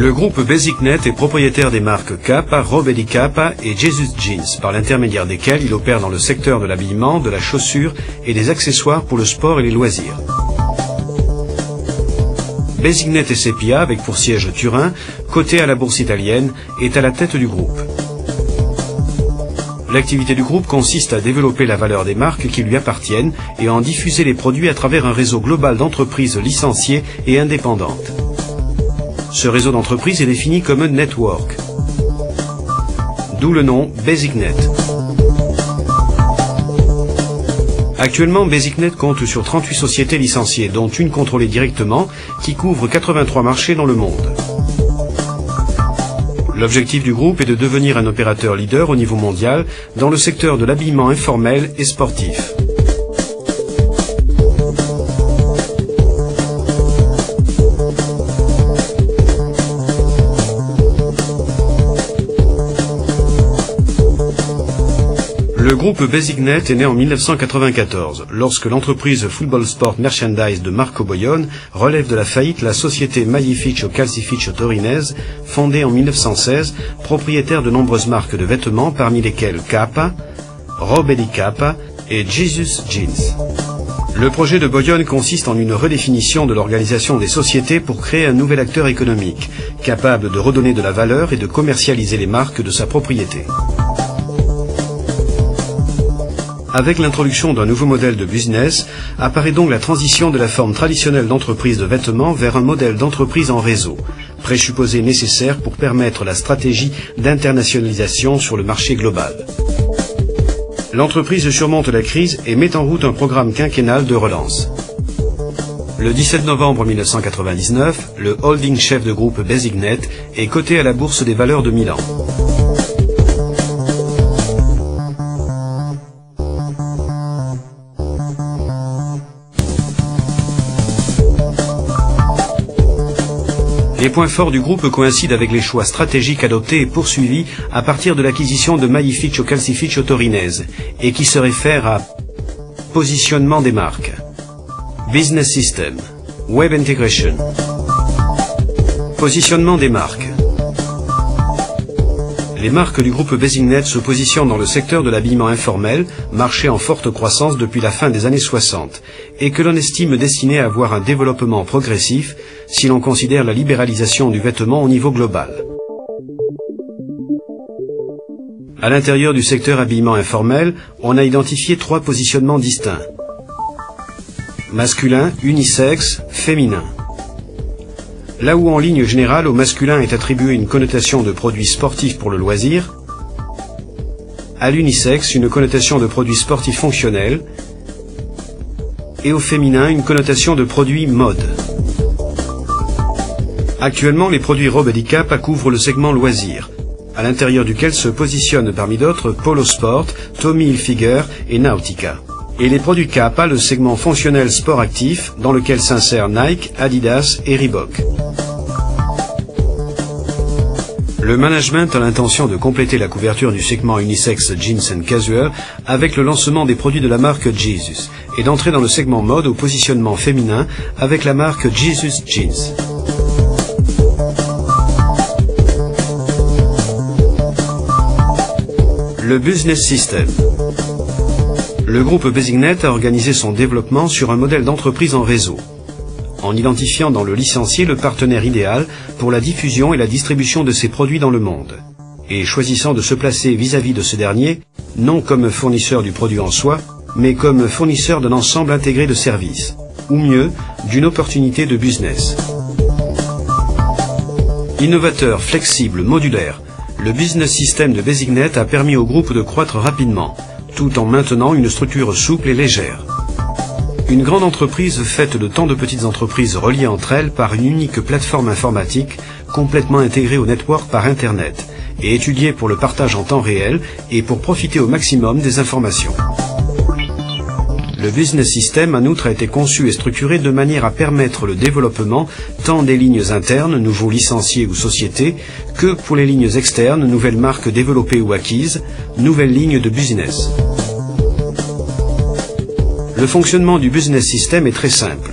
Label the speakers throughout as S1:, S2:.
S1: Le groupe BasicNet est propriétaire des marques Kappa, Robe di Kappa et Jesus Jeans, par l'intermédiaire desquels il opère dans le secteur de l'habillement, de la chaussure et des accessoires pour le sport et les loisirs. BasicNet SPA, avec pour siège Turin, coté à la bourse italienne, est à la tête du groupe. L'activité du groupe consiste à développer la valeur des marques qui lui appartiennent et à en diffuser les produits à travers un réseau global d'entreprises licenciées et indépendantes. Ce réseau d'entreprises est défini comme un network, d'où le nom BasicNet. Actuellement, BasicNet compte sur 38 sociétés licenciées, dont une contrôlée directement, qui couvre 83 marchés dans le monde. L'objectif du groupe est de devenir un opérateur leader au niveau mondial dans le secteur de l'habillement informel et sportif. Le groupe BasicNet est né en 1994, lorsque l'entreprise Football Sport Merchandise de Marco Boione relève de la faillite la société Maiificio Calcificio Torinese, fondée en 1916, propriétaire de nombreuses marques de vêtements, parmi lesquelles Kappa, Robe di Kappa et Jesus Jeans. Le projet de Boione consiste en une redéfinition de l'organisation des sociétés pour créer un nouvel acteur économique, capable de redonner de la valeur et de commercialiser les marques de sa propriété. Avec l'introduction d'un nouveau modèle de business, apparaît donc la transition de la forme traditionnelle d'entreprise de vêtements vers un modèle d'entreprise en réseau, présupposé nécessaire pour permettre la stratégie d'internationalisation sur le marché global. L'entreprise surmonte la crise et met en route un programme quinquennal de relance. Le 17 novembre 1999, le holding chef de groupe BasicNet est coté à la Bourse des valeurs de Milan. Les points forts du groupe coïncident avec les choix stratégiques adoptés et poursuivis à partir de l'acquisition de Maiificio Calcificio Torinese et qui se réfèrent à positionnement des marques, business system, web integration, positionnement des marques. Les marques du groupe BasicNet se positionnent dans le secteur de l'habillement informel, marché en forte croissance depuis la fin des années 60, et que l'on estime destiné à avoir un développement progressif si l'on considère la libéralisation du vêtement au niveau global. À l'intérieur du secteur habillement informel, on a identifié 3 positionnements distincts. Masculin, unisexe, féminin. Là où en ligne générale au masculin est attribuée une connotation de produits sportifs pour le loisir, à l'unisexe une connotation de produits sportifs fonctionnels et au féminin une connotation de produits mode. Actuellement, les produits Robe di Kappa couvrent le segment loisir, à l'intérieur duquel se positionnent parmi d'autres Polo Sport, Tommy Hilfiger et Nautica. Et les produits Kappa, le segment fonctionnel sport actif, dans lequel s'insèrent Nike, Adidas et Reebok. Le management a l'intention de compléter la couverture du segment unisex Jeans and Casual avec le lancement des produits de la marque Jesus et d'entrer dans le segment mode au positionnement féminin avec la marque Jesus Jeans. Le business system. Le groupe BasicNet a organisé son développement sur un modèle d'entreprise en réseau, en identifiant dans le licencié le partenaire idéal pour la diffusion et la distribution de ses produits dans le monde, et choisissant de se placer vis-à-vis de ce dernier, non comme fournisseur du produit en soi, mais comme fournisseur d'un ensemble intégré de services, ou mieux, d'une opportunité de business. Innovateur, flexible, modulaire, le business system de BasicNet a permis au groupe de croître rapidement, tout en maintenant une structure souple et légère. Une grande entreprise faite de tant de petites entreprises reliées entre elles par une unique plateforme informatique complètement intégrée au network par Internet et étudiée pour le partage en temps réel et pour profiter au maximum des informations. Le business system, en outre, a été conçu et structuré de manière à permettre le développement tant des lignes internes, nouveaux licenciés ou sociétés, que pour les lignes externes, nouvelles marques développées ou acquises, nouvelles lignes de business. Le fonctionnement du business system est très simple.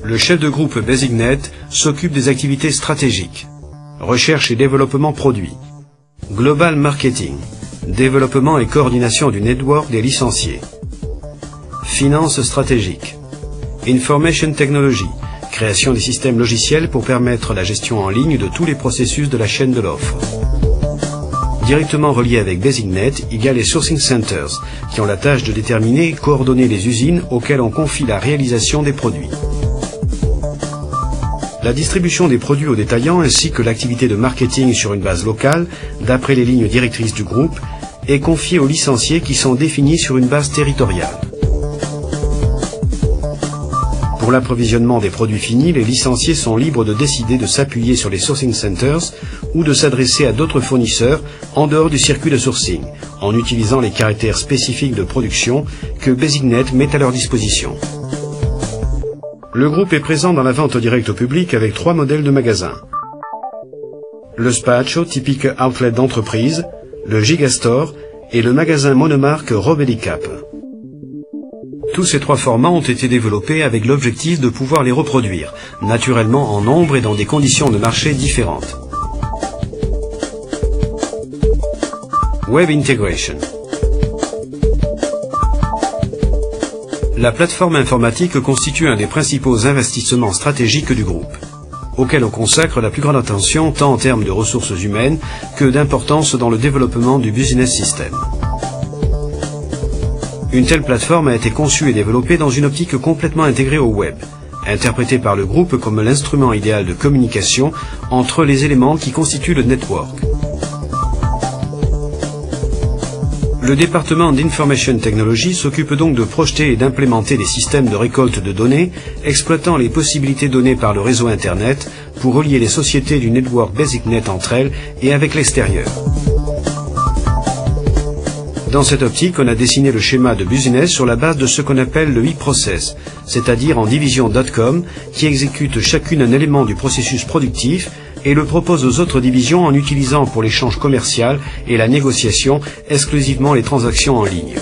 S1: Le chef de groupe BasicNet s'occupe des activités stratégiques, recherche et développement produit. Global Marketing, développement et coordination du network des licenciés. Finance stratégique. Information Technology, création des systèmes logiciels pour permettre la gestion en ligne de tous les processus de la chaîne de l'offre. Directement relié avec BasicNet, il y a les Sourcing Centers, qui ont la tâche de déterminer et coordonner les usines auxquelles on confie la réalisation des produits. La distribution des produits aux détaillants ainsi que l'activité de marketing sur une base locale, d'après les lignes directrices du groupe, est confiée aux licenciés qui sont définis sur une base territoriale. Pour l'approvisionnement des produits finis, les licenciés sont libres de décider de s'appuyer sur les Sourcing Centers ou de s'adresser à d'autres fournisseurs en dehors du circuit de sourcing, en utilisant les caractères spécifiques de production que BasicNet met à leur disposition. Le groupe est présent dans la vente directe au public avec 3 modèles de magasins. Le Spaccio, typique outlet d'entreprise, le Gigastore et le magasin monomarque Robedicap. Tous ces 3 formats ont été développés avec l'objectif de pouvoir les reproduire, naturellement en nombre et dans des conditions de marché différentes. Web Integration. La plateforme informatique constitue un des principaux investissements stratégiques du groupe, auquel on consacre la plus grande attention tant en termes de ressources humaines que d'importance dans le développement du business system. Une telle plateforme a été conçue et développée dans une optique complètement intégrée au web, interprétée par le groupe comme l'instrument idéal de communication entre les éléments qui constituent le network. Le département d'Information Technology s'occupe donc de projeter et d'implémenter des systèmes de récolte de données, exploitant les possibilités données par le réseau Internet pour relier les sociétés du network BasicNet entre elles et avec l'extérieur. Dans cette optique, on a dessiné le schéma de business sur la base de ce qu'on appelle le e-process, c'est-à-dire en division .com, qui exécute chacune un élément du processus productif et le propose aux autres divisions en utilisant pour l'échange commercial et la négociation exclusivement les transactions en ligne.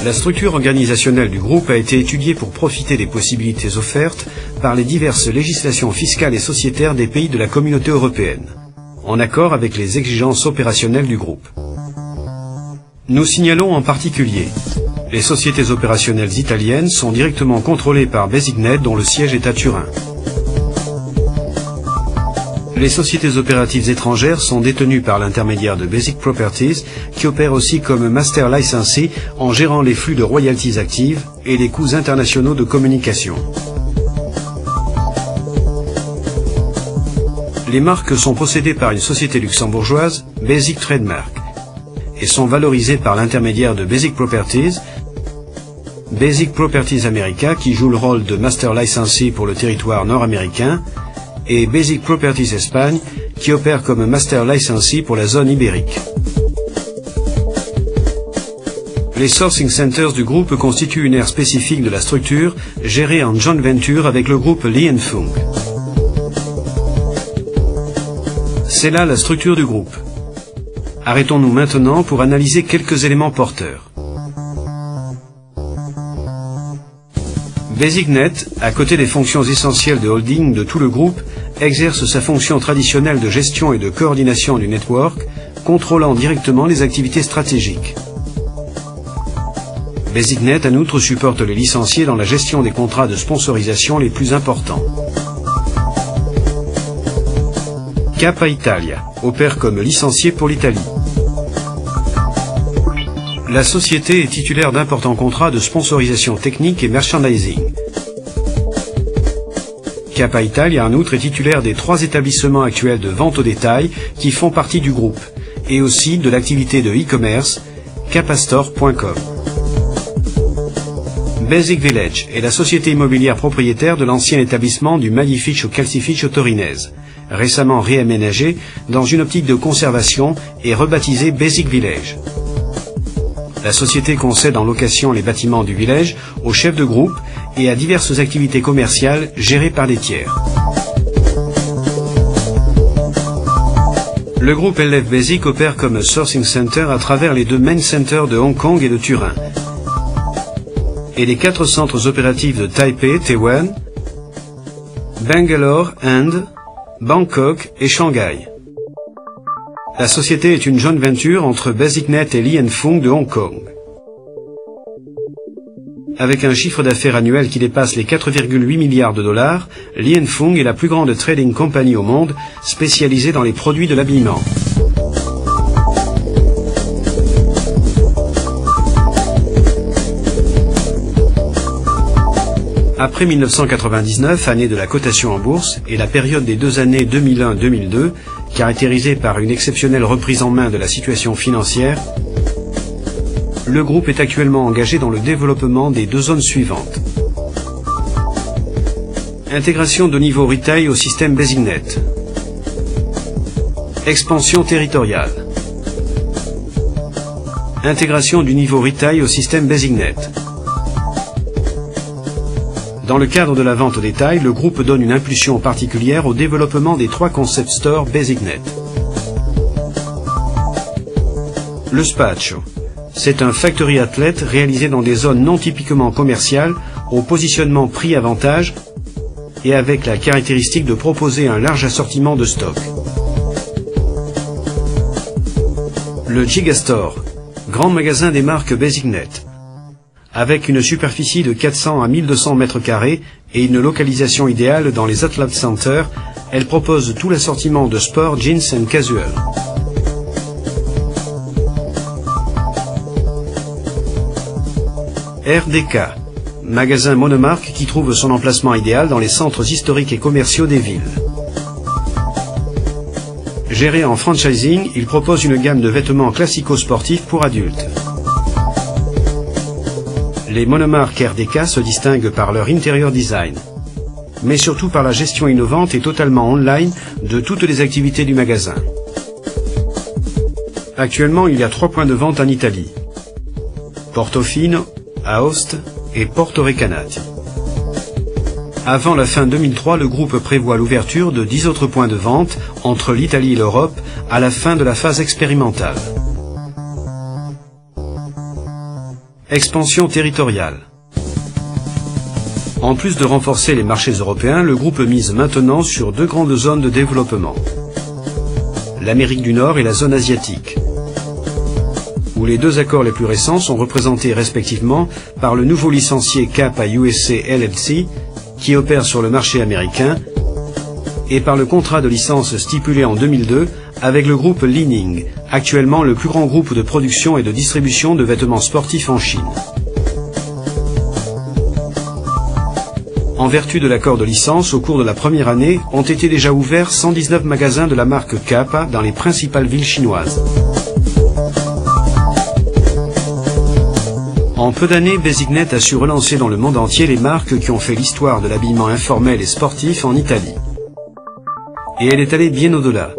S1: La structure organisationnelle du groupe a été étudiée pour profiter des possibilités offertes par les diverses législations fiscales et sociétaires des pays de la Communauté européenne, en accord avec les exigences opérationnelles du groupe. Nous signalons en particulier: les sociétés opérationnelles italiennes sont directement contrôlées par BasicNet dont le siège est à Turin. Les sociétés opératives étrangères sont détenues par l'intermédiaire de Basic Properties, qui opère aussi comme master licensee en gérant les flux de royalties actives et les coûts internationaux de communication. Les marques sont possédées par une société luxembourgeoise, Basic Trademark, et sont valorisées par l'intermédiaire de Basic Properties America, qui joue le rôle de master licensee pour le territoire nord-américain, et Basic Properties Espagne, qui opère comme master licensee pour la zone ibérique. Les Sourcing Centers du groupe constituent une aire spécifique de la structure, gérée en joint venture avec le groupe Li & Fung. C'est là la structure du groupe. Arrêtons-nous maintenant pour analyser quelques éléments porteurs. BasicNet, à côté des fonctions essentielles de holding de tout le groupe, exerce sa fonction traditionnelle de gestion et de coordination du network, contrôlant directement les activités stratégiques. BasicNet, en outre, supporte les licenciés dans la gestion des contrats de sponsorisation les plus importants. Capa Italia opère comme licencié pour l'Italie. La société est titulaire d'importants contrats de sponsorisation technique et merchandising. Capa Italia, en outre, est titulaire des 3 établissements actuels de vente au détail qui font partie du groupe, et aussi de l'activité de e-commerce, capastore.com. Basic Village est la société immobilière propriétaire de l'ancien établissement du Magnificio Calcificio Torinese, récemment réaménagé dans une optique de conservation et rebaptisé Basic Village. La société concède en location les bâtiments du village aux chefs de groupe et à diverses activités commerciales gérées par des tiers. Le groupe LF Basic opère comme Sourcing Center à travers les 2 main centers de Hong Kong et de Turin. et les 4 centres opératifs de Taipei, Taïwan, Bangalore, Inde, Bangkok et Shanghai. La société est une joint venture entre BasicNet et Li & Fung de Hong Kong. Avec un chiffre d'affaires annuel qui dépasse les 4,8 milliards de dollars, Li & Fung est la plus grande trading company au monde, spécialisée dans les produits de l'habillement. Après 1999, année de la cotation en bourse, et la période des 2 années 2001-2002, caractérisée par une exceptionnelle reprise en main de la situation financière, le groupe est actuellement engagé dans le développement des 2 zones suivantes. Intégration de niveau retail au système BasicNet. Expansion territoriale. Intégration du niveau retail au système BasicNet. Dans le cadre de la vente au détail, le groupe donne une impulsion particulière au développement des 3 concept stores BasicNet. Le Spaccio. C'est un factory outlet réalisé dans des zones non typiquement commerciales, au positionnement prix-avantage et avec la caractéristique de proposer un large assortiment de stock. Le Gigastore, grand magasin des marques BasicNet. Avec une superficie de 400 à 1200 mètres carrés et une localisation idéale dans les outlet centers, elle propose tout l'assortiment de sport, jeans and casual. RDK, magasin monomarque qui trouve son emplacement idéal dans les centres historiques et commerciaux des villes. Géré en franchising, il propose une gamme de vêtements classico-sportifs pour adultes. Les monomarques RDK se distinguent par leur interior design, mais surtout par la gestion innovante et totalement online de toutes les activités du magasin. Actuellement, il y a 3 points de vente en Italie: Portofino, Aoste et Porto Recanati. Avant la fin 2003, le groupe prévoit l'ouverture de 10 autres points de vente entre l'Italie et l'Europe à la fin de la phase expérimentale. Expansion territoriale. En plus de renforcer les marchés européens, le groupe mise maintenant sur 2 grandes zones de développement. L'Amérique du Nord et la zone asiatique, où les 2 accords les plus récents sont représentés respectivement par le nouveau licencié Kappa USA LLC, qui opère sur le marché américain, et par le contrat de licence stipulé en 2002 avec le groupe Li-Ning, actuellement le plus grand groupe de production et de distribution de vêtements sportifs en Chine. En vertu de l'accord de licence, au cours de la première année, ont été déjà ouverts 119 magasins de la marque Kappa dans les principales villes chinoises. En peu d'années, BasicNet a su relancer dans le monde entier les marques qui ont fait l'histoire de l'habillement informel et sportif en Italie. Et elle est allée bien au-delà.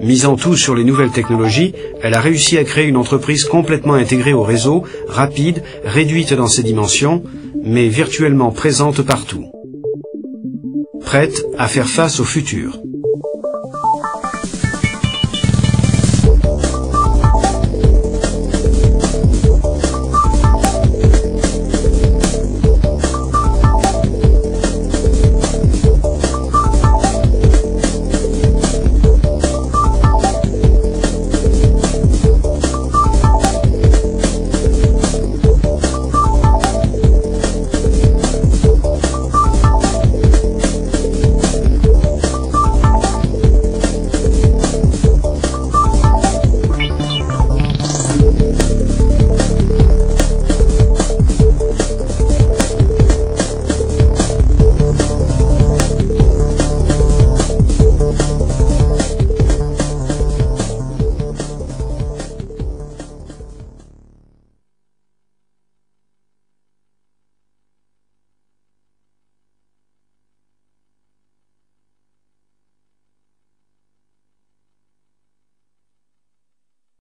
S1: Misant tout sur les nouvelles technologies, elle a réussi à créer une entreprise complètement intégrée au réseau, rapide, réduite dans ses dimensions, mais virtuellement présente partout. Prête à faire face au futur.